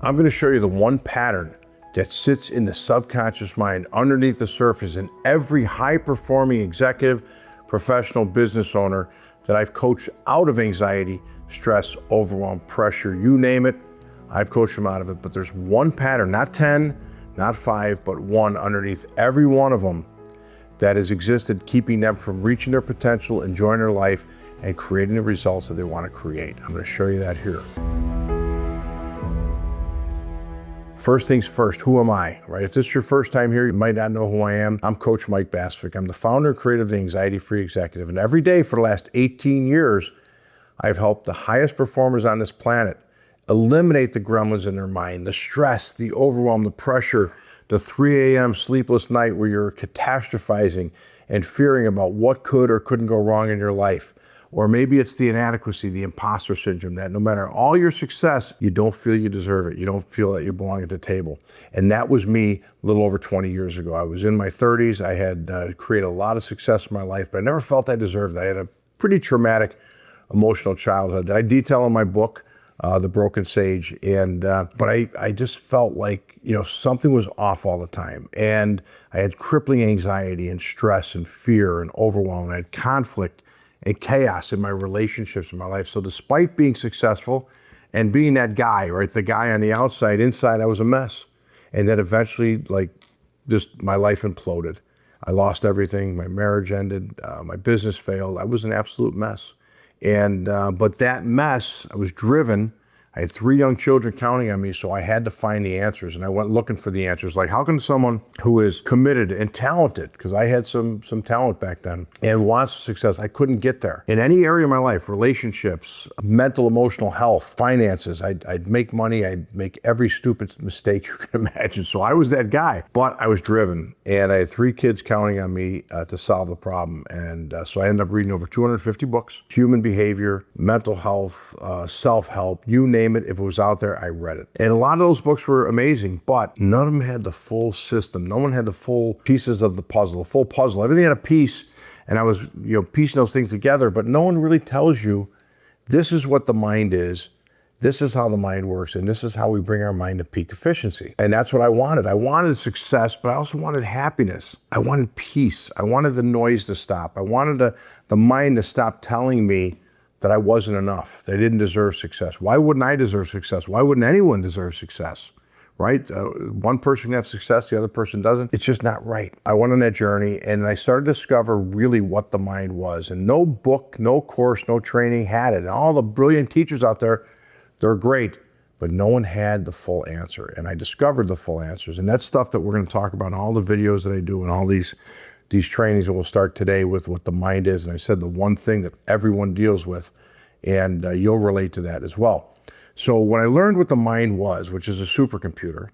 I'm going to show you the one pattern that sits in the subconscious mind underneath the surface in every high-performing executive, professional business owner that I've coached out of anxiety, stress, overwhelm, pressure, you name it, I've coached them out of it. But there's one pattern, not 10, not 5, but one underneath every one of them that has existed, keeping them from reaching their potential, enjoying their life, and creating the results that they want to create. I'm going to show you that here. First things first, who am I, right? If this is your first time here, you might not know who I am. I'm Coach Mike Basvick. I'm the founder and creator of the Anxiety-Free Executive. And every day for the last 18 years, I've helped the highest performers on this planet eliminate the gremlins in their mind, the stress, the overwhelm, the pressure, the 3 a.m. sleepless night where you're catastrophizing and fearing about what could or couldn't go wrong in your life. Or maybe it's the inadequacy, the imposter syndrome, that no matter all your success, you don't feel you deserve it. You don't feel that you belong at the table. And that was me a little over 20 years ago. I was in my 30s. I had created a lot of success in my life, but I never felt I deserved it. I had a pretty traumatic emotional childhood that I detail in my book, The Broken Sage. But I just felt like, something was off all the time. And I had crippling anxiety and stress and fear and overwhelm. I had conflict and chaos in my relationships in my life. So despite being successful and being that guy, right, the guy on the outside, inside I was a mess. And then eventually, my life imploded. I lost everything. My marriage ended. My business failed. I was an absolute mess. But that mess, I was driven. I had 3 young children counting on me, so I had to find the answers. And I went looking for the answers. Like, how can someone who is committed and talented, because I had some talent back then, and wants success, I couldn't get there. In any area of my life, relationships, mental, emotional health, finances, I'd make money, I'd make every stupid mistake you can imagine. So I was that guy, but I was driven. And I had 3 kids counting on me to solve the problem. And so I ended up reading over 250 books, human behavior, mental health, self-help, you name it. If it was out there, I read it. And a lot of those books were amazing, but none of them had the full system. No one had the full pieces of the puzzle, the full puzzle. Everything had a piece, and I was, piecing those things together, but no one really tells you this is what the mind is, this is how the mind works, and this is how we bring our mind to peak efficiency. And that's what I wanted. I wanted success, but I also wanted happiness. I wanted peace. I wanted the noise to stop. I wanted the mind to stop telling me that I wasn't enough, that I didn't deserve success. Why wouldn't I deserve success? Why wouldn't anyone deserve success, right? One person can have success, the other person doesn't. It's just not right. I went on that journey and I started to discover really what the mind was. And no book, no course, no training had it. And all the brilliant teachers out there, they're great, but no one had the full answer. And I discovered the full answers. And that's stuff that we're going to talk about in all the videos that I do and all these trainings that we'll start today with what the mind is. And I said the one thing that everyone deals with, and you'll relate to that as well. So when I learned what the mind was, which is a supercomputer,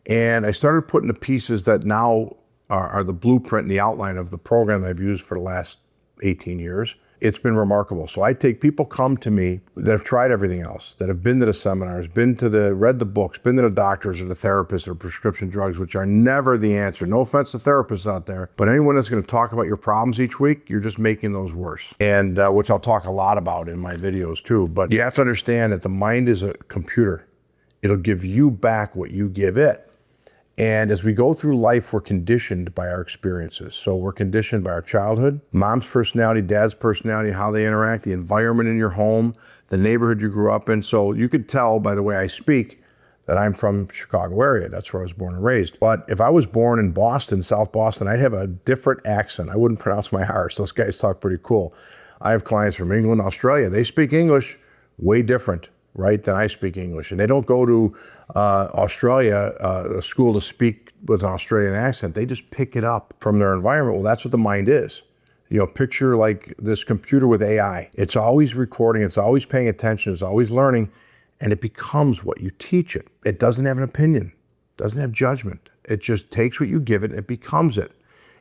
and I started putting the pieces that now are the blueprint and the outline of the program that I've used for the last 18 years, it's been remarkable. So I take people come to me that have tried everything else, that have been to the seminars, read the books, been to the doctors or the therapists or prescription drugs, which are never the answer. No offense to therapists out there, but anyone that's going to talk about your problems each week, you're just making those worse. And which I'll talk a lot about in my videos too. But you have to understand that the mind is a computer. It'll give you back what you give it. And as we go through life, we're conditioned by our experiences. So we're conditioned by our childhood, mom's personality, dad's personality, how they interact, the environment in your home, the neighborhood you grew up in. So you could tell by the way I speak that I'm from Chicago area. That's where I was born and raised. But if I was born in Boston, South Boston, I'd have a different accent. I wouldn't pronounce my R's. Those guys talk pretty cool. I have clients from England, Australia. They speak English way different, right, than I speak English. And they don't go to Australia, a school to speak with an Australian accent. They just pick it up from their environment. Well, that's what the mind is. Picture like this computer with AI. It's always recording, it's always paying attention, it's always learning, and it becomes what you teach it. It doesn't have an opinion, doesn't have judgment. It just takes what you give it and it becomes it.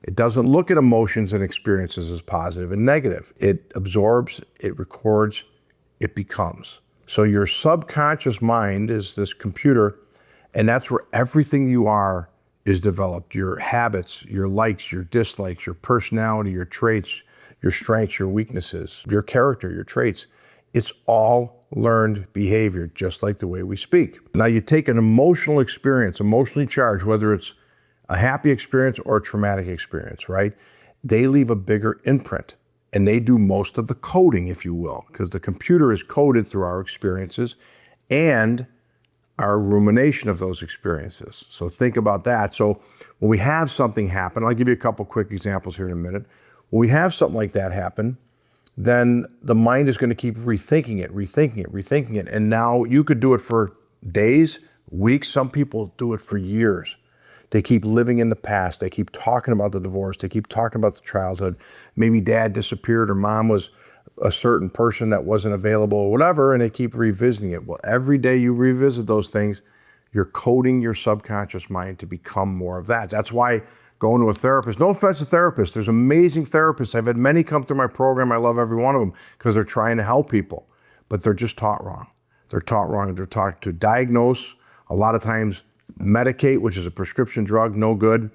It doesn't look at emotions and experiences as positive and negative. It absorbs, it records, it becomes. So your subconscious mind is this computer, and that's where everything you are is developed. Your habits, your likes, your dislikes, your personality, your traits, your strengths, your weaknesses, your character, your traits. It's all learned behavior, just like the way we speak. Now you take an emotional experience, emotionally charged, whether it's a happy experience or a traumatic experience, right? They leave a bigger imprint and they do most of the coding, if you will, because the computer is coded through our experiences and our rumination of those experiences. So think about that. So when we have something happen, I'll give you a couple quick examples here in a minute. When we have something like that happen, then the mind is going to keep rethinking it. And now you could do it for days, weeks. Some people do it for years. They keep living in the past. They keep talking about the divorce. They keep talking about the childhood. Maybe dad disappeared or mom was a certain person that wasn't available or whatever, and they keep revisiting it. Well, every day you revisit those things, you're coding your subconscious mind to become more of that. That's why going to a therapist, no offense to therapists, there's amazing therapists. I've had many come through my program. I love every one of them because they're trying to help people, but they're just taught wrong. They're taught wrong. They're taught to diagnose, a lot of times medicate, which is a prescription drug, no good.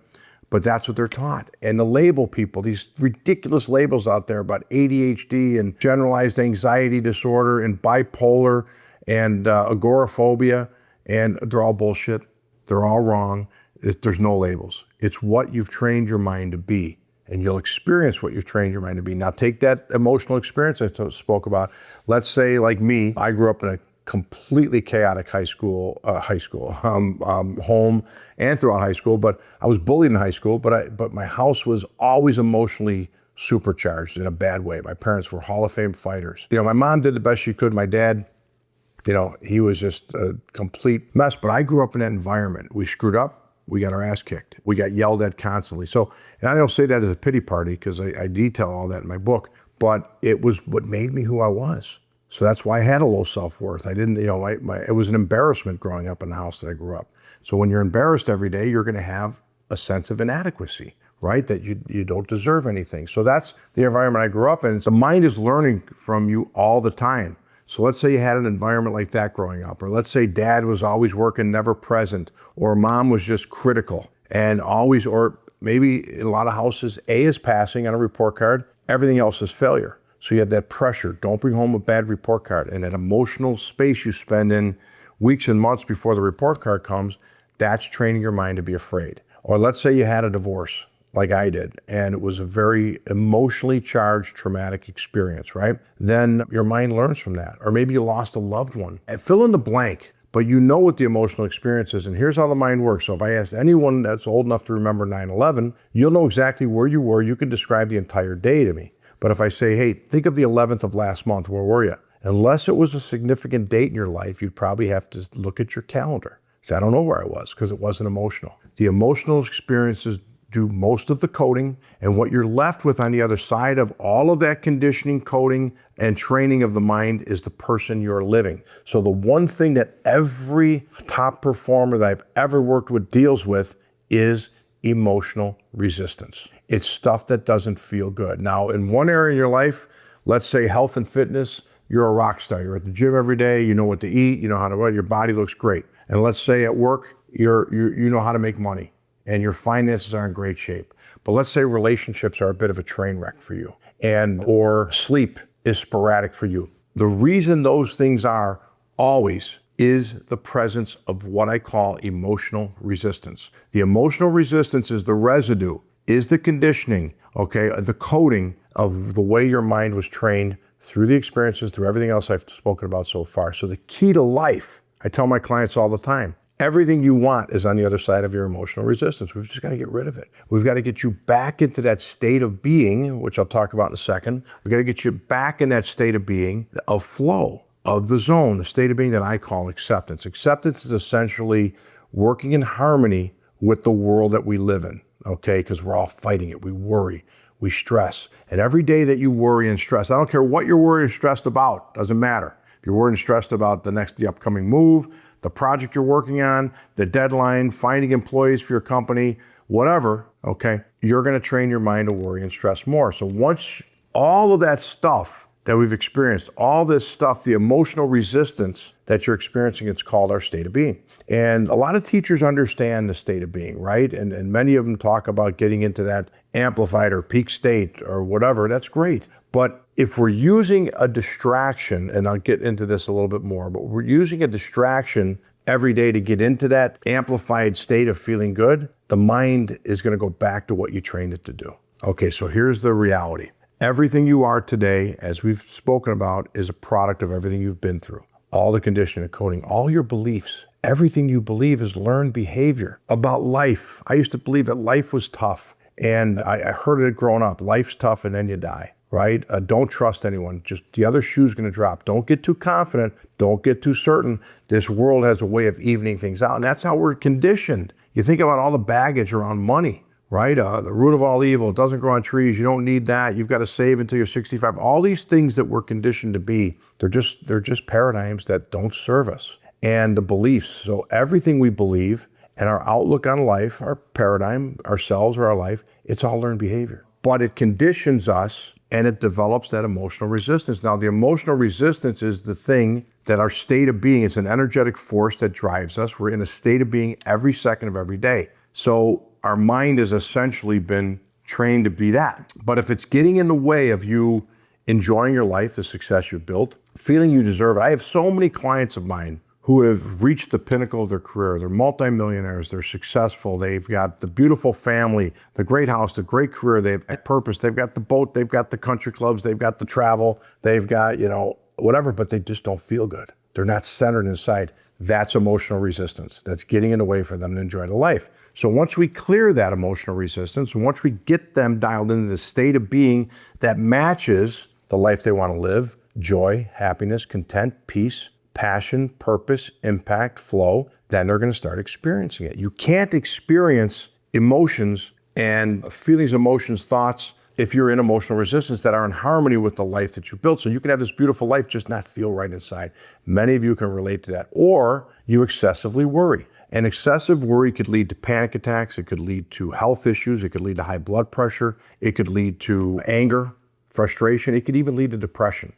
But that's what they're taught. And to label people, these ridiculous labels out there about ADHD and generalized anxiety disorder and bipolar and agoraphobia, and they're all bullshit. They're all wrong. There's no labels. It's what you've trained your mind to be, and you'll experience what you've trained your mind to be. Now take that emotional experience I spoke about. Let's say, like me, I grew up in a completely chaotic home and throughout high school, but I was bullied in high school, but my house was always emotionally supercharged in a bad way. My parents were Hall of Fame fighters. My mom did the best she could. My dad, he was just a complete mess, but I grew up in that environment. We screwed up, we got our ass kicked. We got yelled at constantly. So, and I don't say that as a pity party because I detail all that in my book, but it was what made me who I was. So that's why I had a low self-worth. I didn't, it was an embarrassment growing up in the house that I grew up. So when you're embarrassed every day, you're going to have a sense of inadequacy, right? That you don't deserve anything. So that's the environment I grew up in. The mind is learning from you all the time. So let's say you had an environment like that growing up, or let's say dad was always working, never present, or mom was just critical and always, or maybe in a lot of houses, A is passing on a report card, everything else is failure. So you have that pressure. Don't bring home a bad report card. And that emotional space you spend in weeks and months before the report card comes, that's training your mind to be afraid. Or let's say you had a divorce, like I did, and it was a very emotionally charged, traumatic experience, right? Then your mind learns from that. Or maybe you lost a loved one. And fill in the blank, but you know what the emotional experience is. And here's how the mind works. So if I ask anyone that's old enough to remember 9/11, you'll know exactly where you were. You can describe the entire day to me. But if I say, hey, think of the 11th of last month, where were you? Unless it was a significant date in your life, you'd probably have to look at your calendar. So I don't know where I was because it wasn't emotional. The emotional experiences do most of the coding, and what you're left with on the other side of all of that conditioning, coding, and training of the mind is the person you're living. So the one thing that every top performer that I've ever worked with deals with is emotional resistance. It's stuff that doesn't feel good. Now, in one area in your life, let's say health and fitness, you're a rock star. You're at the gym every day. You know what to eat. You know how to run. Your body looks great. And let's say at work, you know how to make money and your finances are in great shape. But let's say relationships are a bit of a train wreck for you, or sleep is sporadic for you. The reason those things are always is the presence of what I call emotional resistance. The emotional resistance is the residue, is the conditioning, the coding of the way your mind was trained through the experiences, through everything else I've spoken about so far. So the key to life, I tell my clients all the time, everything you want is on the other side of your emotional resistance. We've just got to get rid of it. We've got to get you back into that state of being, which I'll talk about in a second. We've got to get you back in that state of being, of flow, of the zone, the state of being that I call acceptance. Acceptance is essentially working in harmony with the world that we live in, because we're all fighting it. We worry, we stress. And every day that you worry and stress, I don't care what you're worried or stressed about, doesn't matter. If you're worried and stressed about the upcoming move, the project you're working on, the deadline, finding employees for your company, whatever, you're going to train your mind to worry and stress more. So once all of that stuff that we've experienced, all this stuff, the emotional resistance that you're experiencing, it's called our state of being. And a lot of teachers understand the state of being, right? And many of them talk about getting into that amplified or peak state or whatever. That's great. But if we're using a distraction, and I'll get into this a little bit more, but we're using a distraction every day to get into that amplified state of feeling good, the mind is going to go back to what you trained it to do. Okay, so here's the reality. Everything you are today, as we've spoken about, is a product of everything you've been through. All the conditioning and coding, all your beliefs, everything you believe is learned behavior about life. I used to believe that life was tough, and I heard it growing up. Life's tough and then you die, right? Don't trust anyone. Just the other shoe's going to drop. Don't get too confident. Don't get too certain. This world has a way of evening things out, and that's how we're conditioned. You think about all the baggage around money, right? The root of all evil, it doesn't grow on trees. You don't need that. You've got to save until you're 65. All these things that we're conditioned to be, they're just paradigms that don't serve us. And the beliefs, so everything we believe and our outlook on life, our paradigm, ourselves or our life, it's all learned behavior. But it conditions us and it develops that emotional resistance. Now, the emotional resistance is the thing that our state of being, it's an energetic force that drives us. We're in a state of being every second of every day. So our mind has essentially been trained to be that. But if it's getting in the way of you enjoying your life, the success you've built, feeling you deserve it. I have so many clients of mine who have reached the pinnacle of their career. They're multimillionaires, they're successful, they've got the beautiful family, the great house, the great career, they've got purpose, they've got the boat, they've got the country clubs, they've got the travel, they've got, whatever, but they just don't feel good. They're not centered inside. That's emotional resistance. That's getting in the way for them to enjoy the life. So once we clear that emotional resistance, and once we get them dialed into the state of being that matches the life they want to live, joy, happiness, content, peace, passion, purpose, impact, flow, then they're going to start experiencing it. You can't experience emotions and feelings, emotions, thoughts if you're in emotional resistance that are in harmony with the life that you built. So you can have this beautiful life, just not feel right inside. Many of you can relate to that. Or you excessively worry. And excessive worry could lead to panic attacks. It could lead to health issues. It could lead to high blood pressure. It could lead to anger, frustration. It could even lead to depression.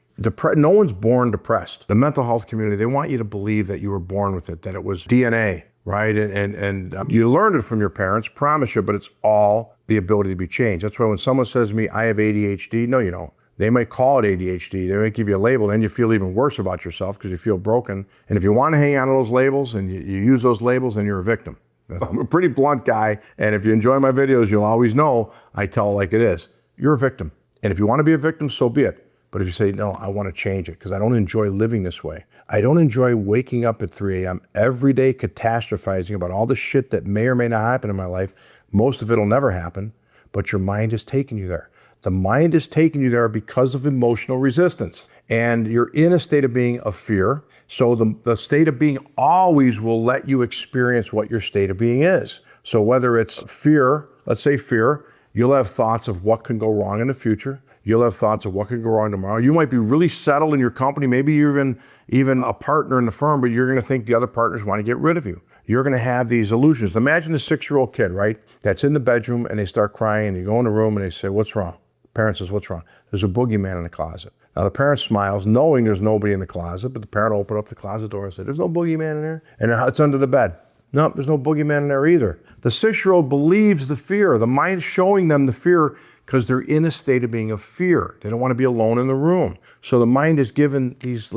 No one's born depressed. The mental health community, they want you to believe that you were born with it, that it was DNA, right? And you learned it from your parents, promise you, but it's all the ability to be changed. That's why when someone says to me, I have ADHD, no, you don't. They might call it ADHD. They might give you a label, then you feel even worse about yourself because you feel broken. And if you want to hang on to those labels and you use those labels, then you're a victim. I'm a pretty blunt guy, and if you enjoy my videos, you'll always know I tell it like it is. You're a victim. And if you want to be a victim, so be it. But if you say, no, I want to change it because I don't enjoy living this way. I don't enjoy waking up at 3 a.m. every day catastrophizing about all the shit that may or may not happen in my life. Most of it will never happen, but your mind is taking you there. The mind is taking you there because of emotional resistance. And you're in a state of being of fear. So the state of being always will let you experience what your state of being is. So whether it's fear, let's say fear, you'll have thoughts of what can go wrong in the future. You'll have thoughts of what could go wrong tomorrow. You might be really settled in your company. Maybe you're even a partner in the firm, but you're going to think the other partners want to get rid of you. You're going to have these illusions. Imagine a 6-year-old kid, right? That's in the bedroom and they start crying and you go in the room and they say, what's wrong? Parent says, what's wrong? There's a boogeyman in the closet. Now the parent smiles knowing there's nobody in the closet, but the parent will open up the closet door and say, there's no boogeyman in there. And it's under the bed. No, there's no boogeyman in there either. The 6-year-old believes the fear. The mind's showing them the fear because they're in a state of being of fear. They don't want to be alone in the room. So the mind is given these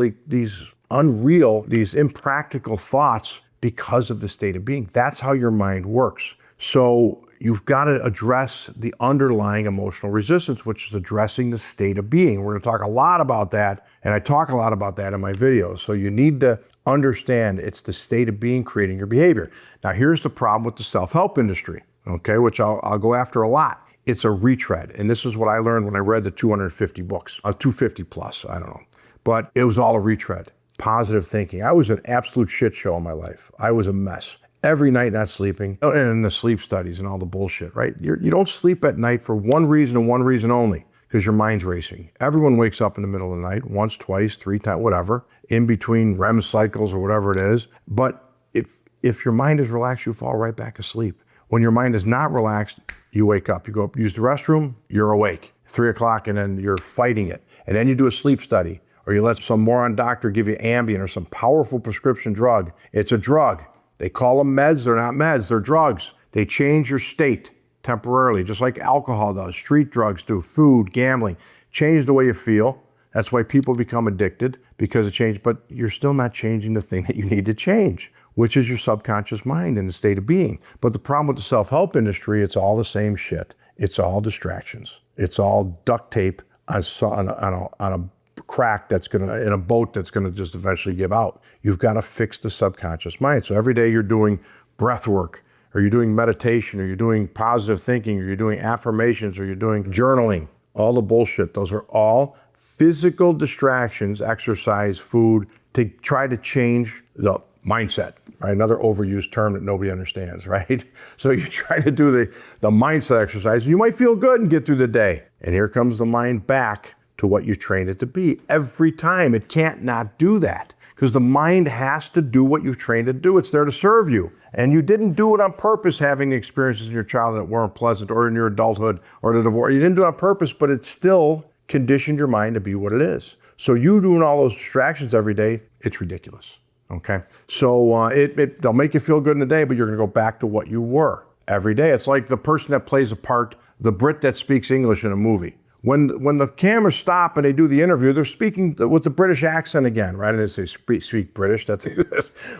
unreal, these impractical thoughts because of the state of being. That's how your mind works. So you've got to address the underlying emotional resistance, which is addressing the state of being. We're going to talk a lot about that, and I talk a lot about that in my videos. So you need to understand it's the state of being creating your behavior. Now here's the problem with the self-help industry, okay, which I'll go after a lot. It's a retread. And this is what I learned when I read the 250 books, 250 plus, I don't know. But it was all a retread. Positive thinking. I was an absolute shit show in my life. I was a mess. Every night not sleeping, and the sleep studies and all the bullshit, right? You don't sleep at night for one reason and one reason only, because your mind's racing. Everyone wakes up in the middle of the night, once, twice, 3 times, whatever, in between REM cycles or whatever it is. But if your mind is relaxed, you fall right back asleep. When your mind is not relaxed, you wake up. You go up, use the restroom, you're awake. 3 o'clock, and then you're fighting it. And then you do a sleep study, or you let some moron doctor give you Ambien or some powerful prescription drug. It's a drug. They call them meds. They're not meds. They're drugs. They change your state temporarily, just like alcohol does, street drugs do, food, gambling. change the way you feel. That's why people become addicted, because it changed, but you're still not changing the thing that you need to change, which is your subconscious mind and the state of being. But the problem with the self-help industry, it's all the same shit. It's all distractions. It's all duct tape on a crack that's in a boat that's gonna just eventually give out. You've got to fix the subconscious mind. So every day you're doing breath work, or you're doing meditation, or you're doing positive thinking, or you're doing affirmations, or you're doing journaling, all the bullshit. Those are all physical distractions, exercise, food, to try to change the mindset, right? Another overused term that nobody understands, right? So you try to do the mindset exercise, you might feel good and get through the day. And here comes the mind back to what you trained it to be. Every time, it can't not do that, because the mind has to do what you've trained it to do. It's there to serve you. And you didn't do it on purpose, having the experiences in your childhood that weren't pleasant, or in your adulthood, or the divorce. You didn't do it on purpose, but it still conditioned your mind to be what it is. So you doing all those distractions every day, it's ridiculous, okay? So they'll make you feel good in the day, but you're gonna go back to what you were every day. It's like the person that plays a part, the Brit that speaks English in a movie. When the cameras stop and they do the interview, they're speaking with the British accent again, right? And they say speak British, that's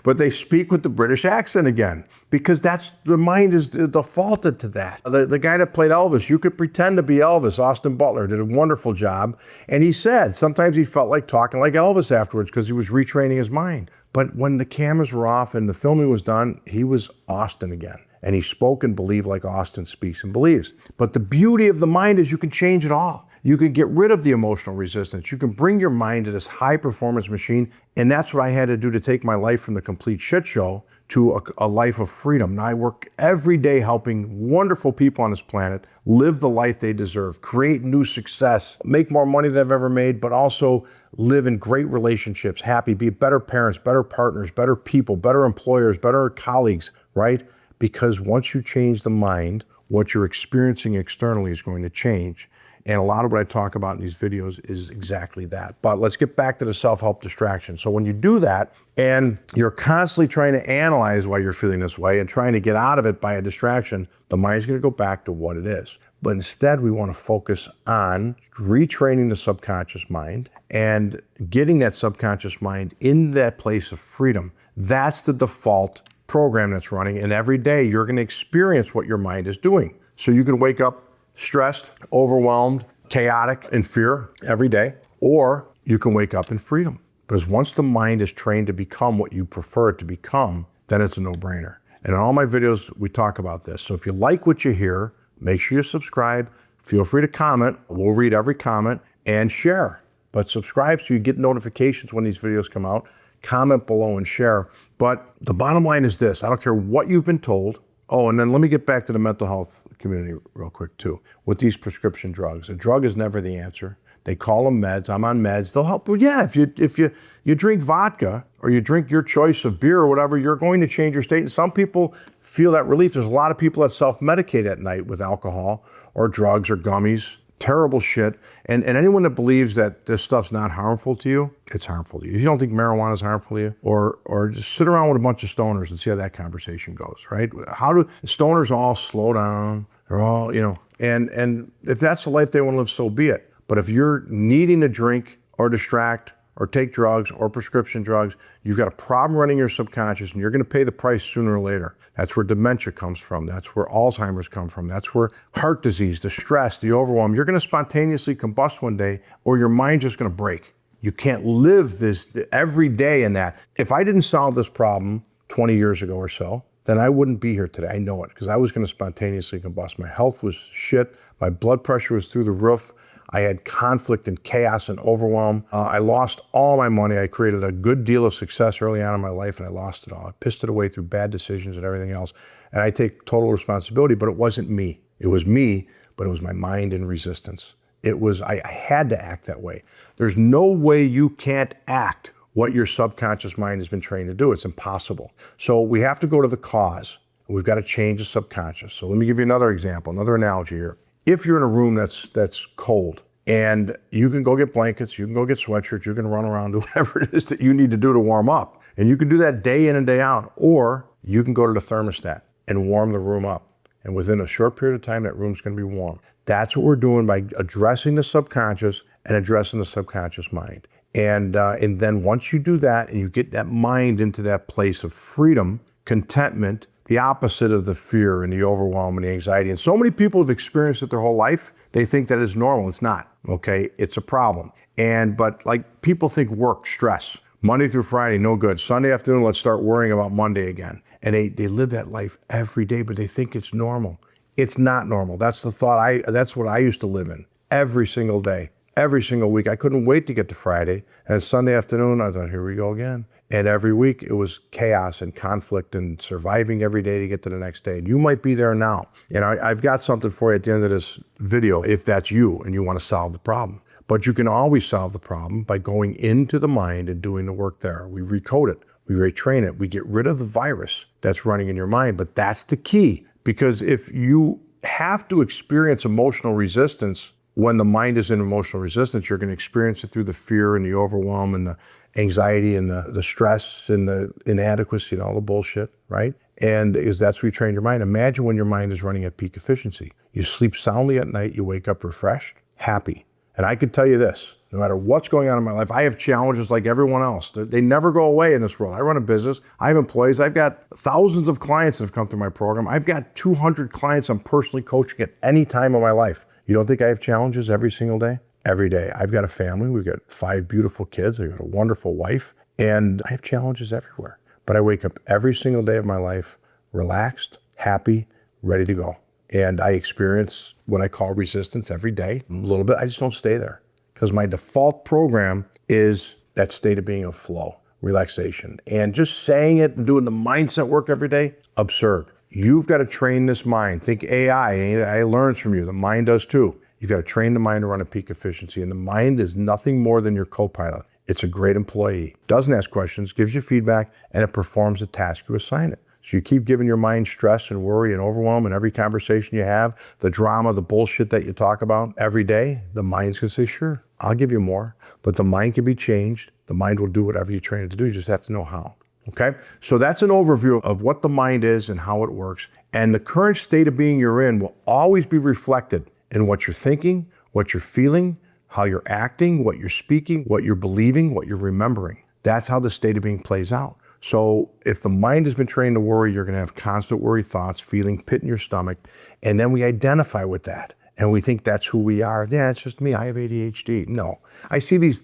but they speak with the British accent again, because that's, the mind is defaulted to that. The guy that played Elvis, you could pretend to be Elvis. Austin Butler did a wonderful job. And he said sometimes he felt like talking like Elvis afterwards, because he was retraining his mind. But when the cameras were off and the filming was done, he was Austin again. And he spoke and believed like Austin speaks and believes. But the beauty of the mind is you can change it all. You can get rid of the emotional resistance. You can bring your mind to this high performance machine. And that's what I had to do to take my life from the complete shit show to a life of freedom. Now I work every day helping wonderful people on this planet live the life they deserve, create new success, make more money than I've ever made, but also live in great relationships, happy, be better parents, better partners, better people, better employers, better colleagues, right? Because once you change the mind, what you're experiencing externally is going to change. And a lot of what I talk about in these videos is exactly that. But let's get back to the self-help distraction. So when you do that, and you're constantly trying to analyze why you're feeling this way and trying to get out of it by a distraction, the mind's gonna go back to what it is. But instead, we wanna focus on retraining the subconscious mind and getting that subconscious mind in that place of freedom. That's the default program that's running, and every day you're going to experience what your mind is doing. So you can wake up stressed, overwhelmed, chaotic, in fear every day, or you can wake up in freedom. Because once the mind is trained to become what you prefer it to become, then it's a no-brainer. And in all my videos, we talk about this. So if you like what you hear, make sure you subscribe. Feel free to comment. We'll read every comment, and share. But subscribe so you get notifications when these videos come out. Comment below and share. But the bottom line is this: I don't care what you've been told. Oh, and then let me get back to the mental health community real quick too. With these prescription drugs, a drug is never the answer. They call them meds. I'm on meds. They'll help. Well, yeah, if you drink vodka, or you drink your choice of beer or whatever, you're going to change your state. And some people feel that relief. There's a lot of people that self-medicate at night with alcohol or drugs or gummies. Terrible shit. And anyone that believes that this stuff's not harmful to you, it's harmful to you. If you don't think marijuana is harmful to you, or just sit around with a bunch of stoners and see how that conversation goes, right? How do stoners all slow down? They're all, and if that's the life they want to live, so be it. But if you're needing to drink or distract or take drugs or prescription drugs, you've got a problem running your subconscious, and you're going to pay the price sooner or later. That's where dementia comes from. That's where Alzheimer's comes from. That's where heart disease, the stress, the overwhelm. You're going to spontaneously combust one day, or your mind's just going to break. You can't live this every day in that. If I didn't solve this problem 20 years ago or so, then I wouldn't be here today. I know it, because I was going to spontaneously combust. My health was shit. My blood pressure was through the roof. I had conflict and chaos and overwhelm. I lost all my money. I created a good deal of success early on in my life, and I lost it all. I pissed it away through bad decisions and everything else. And I take total responsibility, but it wasn't me. It was me, but it was my mind in resistance. I had to act that way. There's no way you can't act what your subconscious mind has been trained to do. It's impossible. So we have to go to the cause. We've got to change the subconscious. So let me give you another example, another analogy here. If you're in a room that's cold, and you can go get blankets, you can go get sweatshirts, you can run around, do whatever it is that you need to do to warm up. And you can do that day in and day out. Or you can go to the thermostat and warm the room up. And within a short period of time, that room's going to be warm. That's what we're doing by addressing the subconscious and addressing the subconscious mind. And then once you do that and you get that mind into that place of freedom, contentment, the opposite of the fear and the overwhelm and the anxiety. And so many people have experienced it their whole life. They think that it's normal. It's not, okay? It's a problem. But like people think work, stress, Monday through Friday, no good. Sunday afternoon, let's start worrying about Monday again. And they live that life every day, but they think it's normal. It's not normal. That's the thought. That's what I used to live in every single day. Every single week. I couldn't wait to get to Friday. And Sunday afternoon, I thought, here we go again. And every week it was chaos and conflict and surviving every day to get to the next day. And you might be there now. And I've got something for you at the end of this video if that's you and you want to solve the problem. But you can always solve the problem by going into the mind and doing the work there. We recode it. We retrain it. We get rid of the virus that's running in your mind. But that's the key. Because if you have to experience emotional resistance, when the mind is in emotional resistance, you're going to experience it through the fear and the overwhelm and the anxiety and the stress and the inadequacy and all the bullshit, right? And that's where you train your mind. Imagine when your mind is running at peak efficiency. You sleep soundly at night, you wake up refreshed, happy. And I could tell you this, no matter what's going on in my life, I have challenges like everyone else. They never go away in this world. I run a business, I have employees, I've got thousands of clients that have come through my program. I've got 200 clients I'm personally coaching at any time of my life. You don't think I have challenges every single day? Every day. I've got a family. We've got 5 beautiful kids. I've got a wonderful wife. And I have challenges everywhere. But I wake up every single day of my life relaxed, happy, ready to go. And I experience what I call resistance every day. A little bit. I just don't stay there. Because my default program is that state of being of flow, relaxation. And just saying it and doing the mindset work every day, absurd. You've got to train this mind. Think AI learns from you. The mind does too. You've got to train the mind to run at peak efficiency. And the mind is nothing more than your co-pilot. It's a great employee. Doesn't ask questions, gives you feedback, and it performs the task you assign it. So you keep giving your mind stress and worry and overwhelm in every conversation you have, the drama, the bullshit that you talk about every day, the mind's going to say, sure, I'll give you more. But the mind can be changed. The mind will do whatever you train it to do. You just have to know how. Okay, so that's an overview of what the mind is and how it works. And the current state of being you're in will always be reflected in what you're thinking, what you're feeling, how you're acting, what you're speaking, what you're believing, what you're remembering. That's how the state of being plays out. So if the mind has been trained to worry, you're going to have constant worry thoughts, feeling pit in your stomach, and then we identify with that. And we think that's who we are. Yeah, it's just me. I have ADHD. No. I see these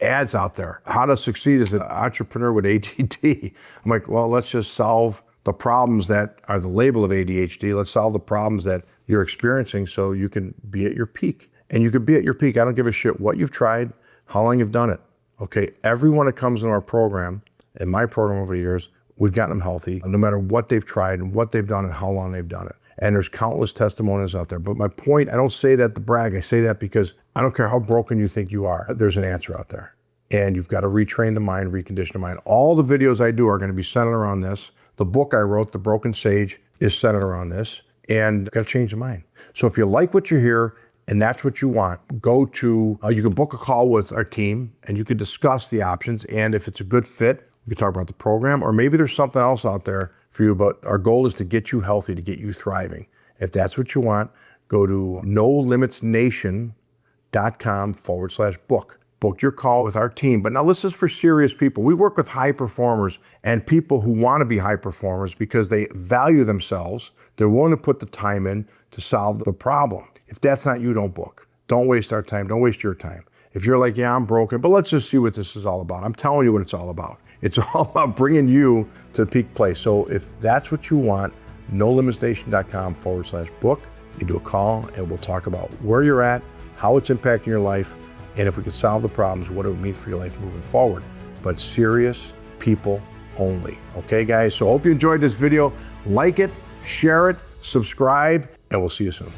ads out there. How to succeed as an entrepreneur with ADD. I'm like, well, let's just solve the problems that are the label of ADHD. Let's solve the problems that you're experiencing so you can be at your peak. And you can be at your peak. I don't give a shit what you've tried, how long you've done it. Okay, everyone that comes in our program, in my program over the years, we've gotten them healthy, no matter what they've tried and what they've done and how long they've done it. And there's countless testimonials out there. But my point, I don't say that to brag. I say that because I don't care how broken you think you are. There's an answer out there. And you've got to retrain the mind, recondition the mind. All the videos I do are going to be centered around this. The book I wrote, The Broken Sage, is centered around this. And got to change the mind. So if you like what you hear and that's what you want, go to, you can book a call with our team and you can discuss the options. And if it's a good fit, we can talk about the program, or maybe there's something else out there for you, but our goal is to get you healthy, to get you thriving. If that's what you want, go to nolimitsnation.com/book. Book your call with our team. But now this is for serious people. We work with high performers and people who want to be high performers because they value themselves. They're willing to put the time in to solve the problem. If that's not you, don't book. Don't waste our time. Don't waste your time. If you're like, yeah, I'm broken, but let's just see what this is all about. I'm telling you what it's all about. It's all about bringing you to the peak place. So if that's what you want, nolimitsnation.com/book. You do a call and we'll talk about where you're at, how it's impacting your life, and if we can solve the problems, what it would mean for your life moving forward. But serious people only. Okay, guys? So I hope you enjoyed this video. Like it, share it, subscribe, and we'll see you soon.